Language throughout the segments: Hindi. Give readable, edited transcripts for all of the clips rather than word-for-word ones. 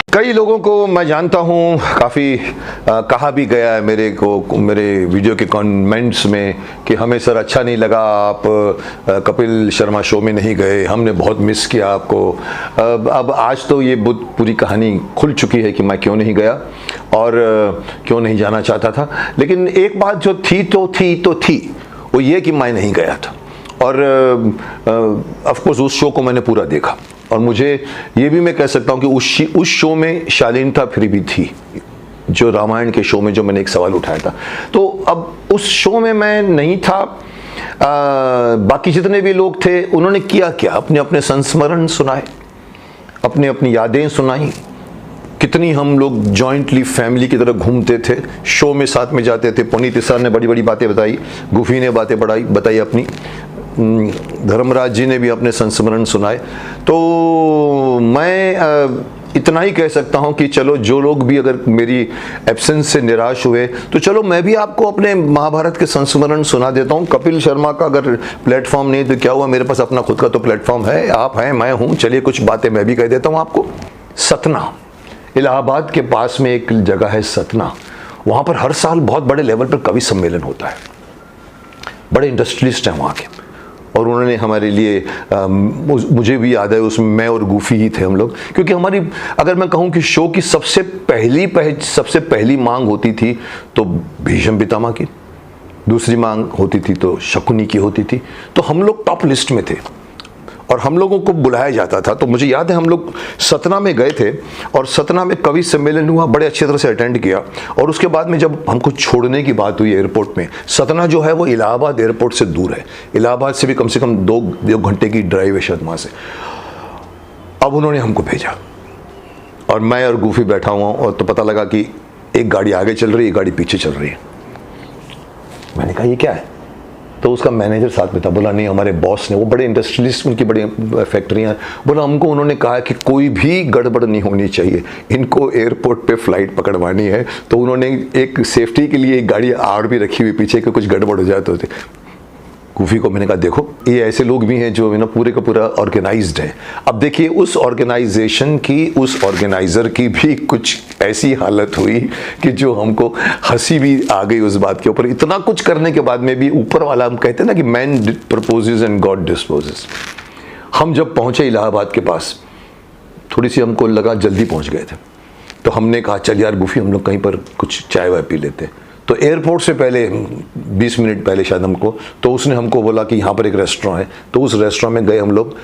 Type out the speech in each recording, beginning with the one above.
कई लोगों को मैं जानता हूँ, काफ़ी कहा भी गया है मेरे वीडियो के कमेंट्स में कि हमें सर अच्छा नहीं लगा, आप कपिल शर्मा शो में नहीं गए, हमने बहुत मिस किया आपको। अब आज तो ये पूरी कहानी खुल चुकी है कि मैं क्यों नहीं गया और क्यों नहीं जाना चाहता था। लेकिन एक बात जो थी वो ये कि मैं नहीं गया था और ऑफ कोर्स उस शो को मैंने पूरा देखा और मुझे ये भी मैं कह सकता हूँ कि उस शो में शालीनता फिर भी थी, जो रामायण के शो में जो मैंने एक सवाल उठाया था। तो अब उस शो में मैं नहीं था। बाकी जितने भी लोग थे उन्होंने किया क्या, अपने अपने संस्मरण सुनाए, अपनी अपनी यादें सुनाई। कितनी हम लोग जॉइंटली फैमिली की तरह घूमते थे, शो में साथ में जाते थे। पुनीत सर ने बड़ी बड़ी बातें बताई, गुफी ने बातें बताई अपनी, धर्मराज जी ने भी अपने संस्मरण सुनाए। तो मैं इतना ही कह सकता हूं कि चलो जो लोग भी अगर मेरी एब्सेंस से निराश हुए तो चलो मैं भी आपको अपने महाभारत के संस्मरण सुना देता हूं। कपिल शर्मा का अगर प्लेटफॉर्म नहीं तो क्या हुआ, मेरे पास अपना खुद का तो प्लेटफॉर्म है, आप हैं, मैं हूं। चलिए कुछ बातें मैं भी कह देता हूं आपको। सतना, इलाहाबाद के पास में एक जगह है सतना, वहां पर हर साल बहुत बड़े लेवल पर कवि सम्मेलन होता है। बड़े इंडस्ट्रियलिस्ट हैं वहां के और उन्होंने हमारे लिए मुझे भी याद है उसमें मैं और गूफी ही थे हम लोग, क्योंकि हमारी अगर मैं कहूं कि शो की सबसे पहली मांग होती थी तो भीष्म पितामह की, दूसरी मांग होती थी तो शकुनी की होती थी। तो हम लोग टॉप लिस्ट में थे और हम लोगों को बुलाया जाता था। तो मुझे याद है हम लोग सतना में गए थे और सतना में कवि सम्मेलन हुआ, बड़े अच्छी तरह से अटेंड किया। और उसके बाद में जब हमको छोड़ने की बात हुई एयरपोर्ट में, सतना जो है वो इलाहाबाद एयरपोर्ट से दूर है, इलाहाबाद से भी कम से कम दो घंटे की ड्राइव है शायद वहाँ से। अब उन्होंने हमको भेजा और मैं और गूफी बैठा हुआ और तो पता लगा कि एक गाड़ी आगे चल रही है, एक गाड़ी पीछे चल रही है। मैंने कहा ये क्या है, तो उसका मैनेजर साथ में था। बोला नहीं, हमारे बॉस ने, वो बड़े इंडस्ट्रियलिस्ट, उनकी बड़ी फैक्ट्रियाँ, बोला हमको उन्होंने कहा कि कोई भी गड़बड़ नहीं होनी चाहिए, इनको एयरपोर्ट पे फ्लाइट पकड़वानी है। तो उन्होंने एक सेफ्टी के लिए एक गाड़ी और भी रखी हुई पीछे कि कुछ गड़बड़ हो जाए तो। गूफी को मैंने कहा देखो ये ऐसे लोग भी हैं जो पूरे का पूरा ऑर्गेनाइज्ड है। अब देखिए उस ऑर्गेनाइजेशन की, उस ऑर्गेनाइजर की भी कुछ ऐसी हालत हुई कि जो हमको हंसी भी आ गई उस बात के ऊपर। इतना कुछ करने के बाद में भी ऊपर वाला, हम कहते हैं ना कि man proposes and God disposes. हम जब पहुंचे इलाहाबाद के पास, थोड़ी सी हमको लगा जल्दी पहुंच गए थे, तो हमने कहा चल यार गूफी हम लोग कहीं पर कुछ चाय वाय पी लेते। तो एयरपोर्ट से पहले 20 मिनट पहले शायद हमको, तो उसने हमको बोला कि यहाँ पर एक रेस्टोरेंट है। तो उस रेस्टोरेंट में गए हम लोग,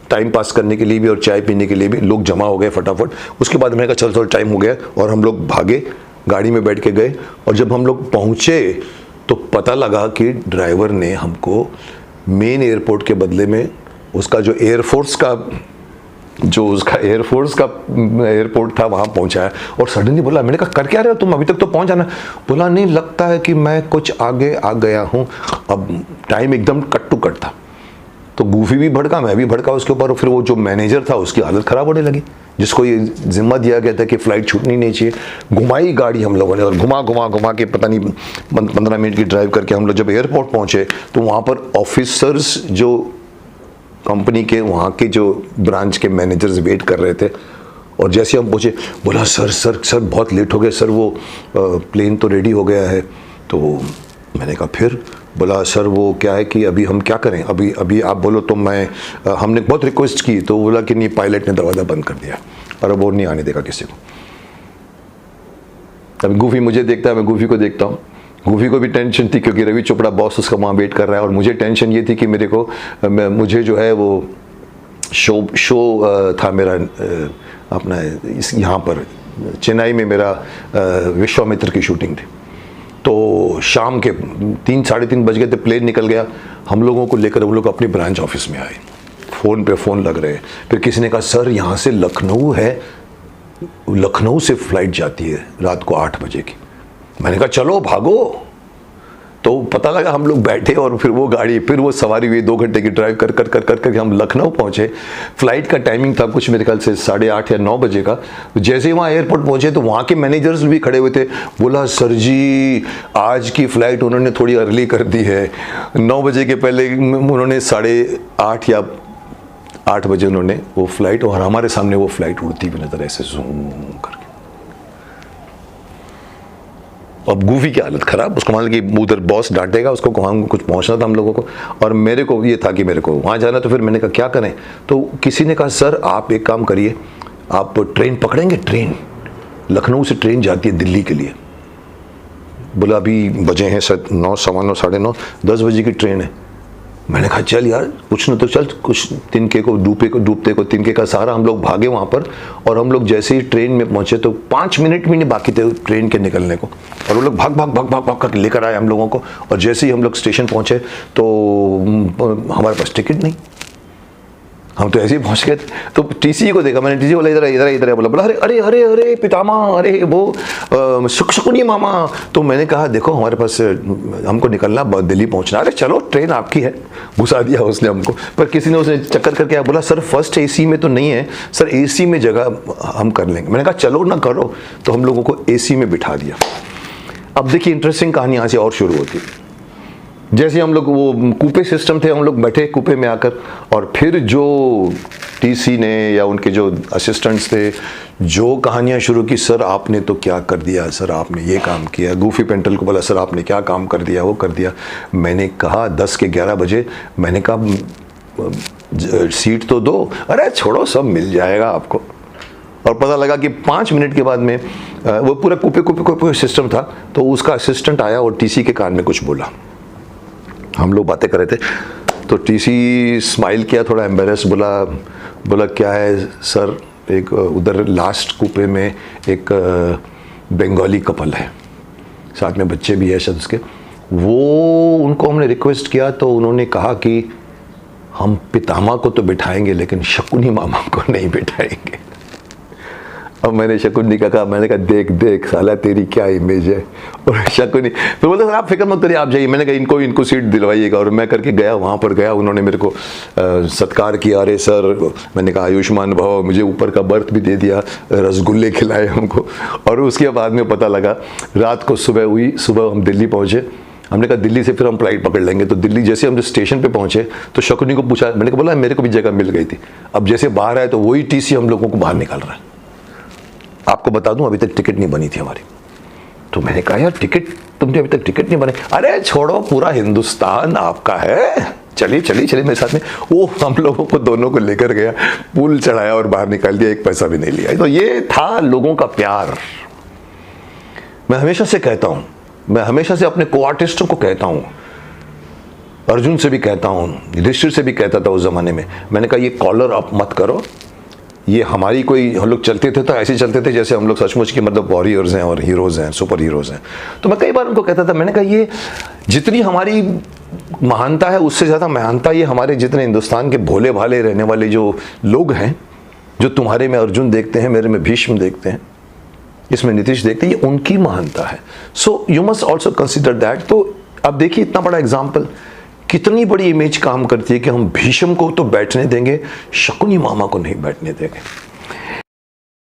टाइम पास करने के लिए भी और चाय पीने के लिए भी। लोग जमा हो गए फटाफट। उसके बाद मैंने कहा चल टाइम हो गया और हम लोग भागे, गाड़ी में बैठ के गए। और जब हम लोग पहुँचे तो पता लगा कि ड्राइवर ने हमको मेन एयरपोर्ट के बदले में उसका जो एयरफोर्स का एयरपोर्ट था वहाँ पहुँचाया। और सडनली बोला, मैंने कहा कर क्या रहे हो तुम, अभी तक तो पहुँच जाना। बोला नहीं, लगता है कि मैं कुछ आगे आ गया हूँ। अब टाइम एकदम कट टू कट था, तो गूफी भी भड़का, मैं भी भड़का उसके ऊपर। और फिर वो जो मैनेजर था उसकी हालत ख़राब होने लगी, जिसको ये जिम्मा दिया गया था कि फ़्लाइट छूटनी नहीं चाहिए। घुमाई गाड़ी हम लोगों ने और घुमा के पता नहीं 15 मिनट की ड्राइव करके हम लोग जब एयरपोर्ट पहुँचे तो वहाँ पर ऑफिसर्स, जो कंपनी के वहाँ के जो ब्रांच के मैनेजर्स वेट कर रहे थे। और जैसे हम पहुँचे, बोला सर बहुत लेट हो गए सर, वो प्लेन तो रेडी हो गया है। तो मैंने कहा फिर? बोला सर वो क्या है कि अभी हम क्या करें, अभी आप बोलो तो हमने बहुत रिक्वेस्ट की। तो बोला कि नहीं, पायलट ने दरवाज़ा बंद कर दिया और अब वो नहीं आने देगा किसी को। अभी गूफी मुझे देखता है, मैं गूफी को देखता हूँ। गूफी को भी टेंशन थी क्योंकि रवि चोपड़ा बॉस उसका वहाँ वेट कर रहा है, और मुझे टेंशन ये थी कि मुझे जो है वो शो था मेरा अपना यहाँ पर चेन्नई में मेरा विश्वामित्र की शूटिंग थी। तो शाम के 3 साढ़े 3 बज गए थे, प्लेन निकल गया। हम लोगों को लेकर वो लोग अपनी ब्रांच ऑफिस में आए, फ़ोन पे फ़ोन लग रहे हैं। फिर किसी ने कहा सर यहाँ से लखनऊ है, लखनऊ से फ़्लाइट जाती है रात को 8 बजे की। मैंने कहा चलो भागो। तो पता लगा हम लोग बैठे और फिर वो गाड़ी, फिर वो सवारी हुई, 2 घंटे की ड्राइव कर हम लखनऊ पहुंचे। फ्लाइट का टाइमिंग था कुछ मेरे ख्याल से 8:30 या 9 बजे का। जैसे ही वहाँ एयरपोर्ट पहुंचे तो वहाँ के मैनेजर्स भी खड़े हुए थे। बोला सर जी आज की फ़्लाइट उन्होंने थोड़ी अर्ली कर दी है, 9 बजे के पहले उन्होंने 8:30 या 8 बजे उन्होंने वो फ्लाइट, और हमारे सामने वो फ्लाइट उड़ती हुई नजर ऐसे जूम करके। अब गूफी की हालत खराब, उसको मान कि उधर बॉस डांटेगा, उसको वहाँ कुछ पहुँचना था हम लोगों को, और मेरे को ये था कि मेरे को वहाँ जाना। तो फिर मैंने कहा क्या करें, तो किसी ने कहा सर आप एक काम करिए, आप ट्रेन पकड़ेंगे, ट्रेन लखनऊ से ट्रेन जाती है दिल्ली के लिए। बोला अभी बजे हैं शायद 9, सवा 9, साढ़े 9, 10 बजे की ट्रेन है। मैंने कहा चल यार कुछ न तो चल, कुछ तिनके को डूबते को तिनके का सहारा। हम लोग भागे वहाँ पर, और हम लोग जैसे ही ट्रेन में पहुँचे तो 5 मिनट भी नहीं बाकी थे ट्रेन के निकलने को, और वो लोग भाग भाग भाग भाग भाग कर लेकर आए हम लोगों को। और जैसे ही हम लोग स्टेशन पहुँचे तो हमारे पास टिकट नहीं, हम तो ऐसे ही पहुंच गए थे। तो टीसी को देखा मैंने, टीसी बोला इधर इधर इधर, बोला अरे अरे अरे अरे पितामा, अरे वो शकुनी मामा। तो मैंने कहा देखो हमारे पास, हमको निकलना, दिल्ली पहुंचना। अरे चलो ट्रेन आपकी है, घुसा दिया उसने हमको। पर किसी ने उसे चक्कर करके बोला सर फर्स्ट एसी में तो नहीं है सर, एसी में जगह हम कर लेंगे। मैंने कहा चलो ना करो, तो हम लोगों को एसी में बिठा दिया। अब देखिए इंटरेस्टिंग कहानी यहाँ से और शुरू होती है। जैसे हम लोग वो कूपे सिस्टम थे, हम लोग बैठे कूपे में आकर, और फिर जो टीसी ने या उनके जो असिस्टेंट्स थे जो कहानियाँ शुरू की, सर आपने तो क्या कर दिया, सर आपने ये काम किया। गूफी पेंटल को बोला सर आपने क्या काम कर दिया, वो कर दिया। मैंने कहा 10 के 11 बजे, मैंने कहा सीट तो दो। अरे छोड़ो सब मिल जाएगा आपको। और पता लगा कि 5 मिनट के बाद में वो पूरा कूपे सिस्टम था, तो उसका असिस्टेंट आया और टीसी के कान में कुछ बोला। हम लोग बातें कर रहे थे, तो टीसी स्माइल किया, थोड़ा एम्बेरस, बोला क्या है सर, एक उधर लास्ट कूपे में एक बंगाली कपल है, साथ में बच्चे भी है शायद उसके, वो उनको हमने रिक्वेस्ट किया तो उन्होंने कहा कि हम पितामा को तो बिठाएंगे लेकिन शकुनी मामा को नहीं बिठाएंगे। अब मैंने शकुनी का कहा, मैंने कहा देख देख साला तेरी क्या इमेज है। और शकुनी फिर बोलते सर आप फिक्र मत करिए आप जाइए। मैंने कहा इनको सीट दिलवाइएगा। और मैं करके गया, वहाँ पर गया, उन्होंने मेरे को सत्कार किया। अरे सर, मैंने कहा आयुष्मान भव, मुझे ऊपर का बर्थ भी दे दिया, रसगुल्ले खिलाए हमको। और उसके बाद में पता लगा, रात को सुबह हुई, सुबह हम दिल्ली पहुँचे। हमने कहा दिल्ली से फिर हम फ्लाइट पकड़ लेंगे। तो दिल्ली जैसे हम स्टेशन पे पहुंचे तो शकुनी को पूछा, मैंने कहा बोला मेरे को भी जगह मिल गई थी। अब जैसे बाहर आए तो वही टीसी हम लोगों को बाहर निकाल रहा है। आपको बता दूं अभी तक टिकट नहीं बनी थी हमारी। तो मैंने कहा यार टिकट, तुमने अभी तक टिकट नहीं बने। अरे छोड़ो, पूरा हिंदुस्तान आपका है, चलिए चलिए चलिए मेरे साथ में। वो हम लोगों को दोनों को लेकर गया, पुल चढ़ाया और बाहर निकाल दिया, 1 पैसा भी नहीं लिया। तो ये था लोगों का प्यार। मैं हमेशा से कहता हूं, मैं हमेशा से अपने को आर्टिस्टों को कहता हूं, अर्जुन से भी कहता हूं, युधिष्ठिर से भी कहता था उस जमाने में, मैंने कहा ये कॉलर अप मत करो। ये हमारी कोई, हम लोग चलते थे तो ऐसे चलते थे जैसे हम लोग सचमुच के मतलब वॉरियर्स हैं और हीरोज़ हैं, सुपर हीरोज़ हैं। तो मैं कई बार उनको कहता था, मैंने कहा ये जितनी हमारी महानता है उससे ज़्यादा महानता ये हमारे जितने हिंदुस्तान के भोले भाले रहने वाले जो लोग हैं, जो तुम्हारे में अर्जुन देखते हैं, मेरे में भीष्म देखते हैं, इसमें नीतीश देखते हैं, ये उनकी महानता है। So you must also consider that. तो अब देखिए इतना बड़ा एग्जाम्पल, कितनी बड़ी इमेज काम करती है कि हम भीष्म को तो बैठने देंगे, शकुनी मामा को नहीं बैठने देंगे।